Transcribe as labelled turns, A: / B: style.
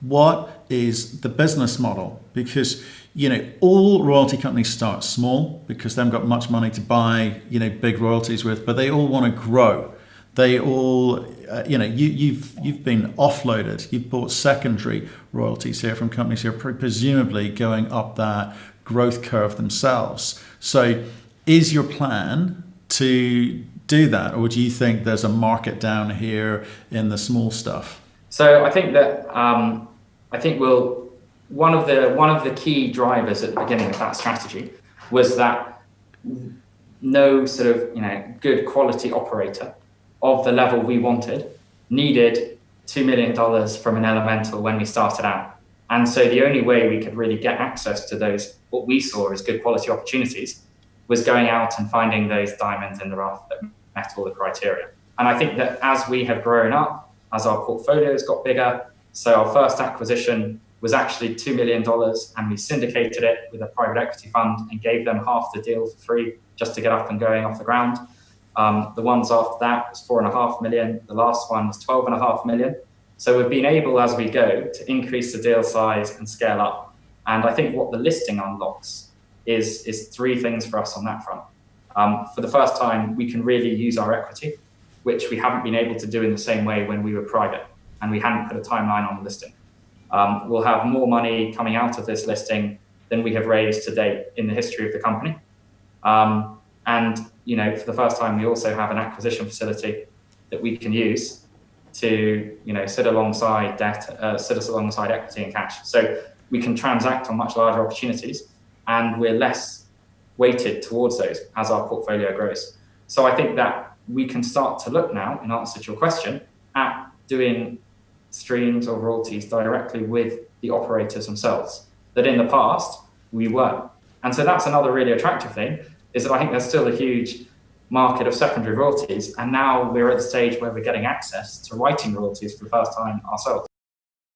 A: what is the business model? Because, all royalty companies start small because they haven't got much money to buy, big royalties with, but they all want to grow. They all, you've been offloaded. You've bought secondary royalties here from companies who are presumably going up that growth curve themselves. So is your plan to do that, or do you think there's a market down here in the small stuff?
B: So I think that one of the key drivers at the beginning of that strategy was that no sort of good quality operator of the level we wanted needed $2 million from an elemental when we started out. And so the only way we could really get access to those, what we saw as good quality opportunities, was going out and finding those diamonds in the rough that met all the criteria. And I think that as we have grown up, as our portfolios got bigger, so our first acquisition was actually $2 million, and we syndicated it with a private equity fund and gave them half the deal for free just to get up and going off the ground. The ones after that was $4.5 million. The last one was $12.5 million. So we've been able, as we go, to increase the deal size and scale up. And I think what the listing unlocks is three things for us on that front. For the first time, we can really use our equity, which we haven't been able to do in the same way when we were private and we hadn't put a timeline on the listing. We'll have more money coming out of this listing than we have raised to date in the history of the company. And for the first time, we also have an acquisition facility that we can use to sit alongside equity and cash. So we can transact on much larger opportunities, and we're less weighted towards those as our portfolio grows. So I think that we can start to look now, in answer to your question, at doing streams or royalties directly with the operators themselves, that in the past we weren't. And so that's another really attractive thing, is that I think there's still a huge market of secondary royalties, and now we're at the stage where we're getting access to writing royalties for the first time ourselves.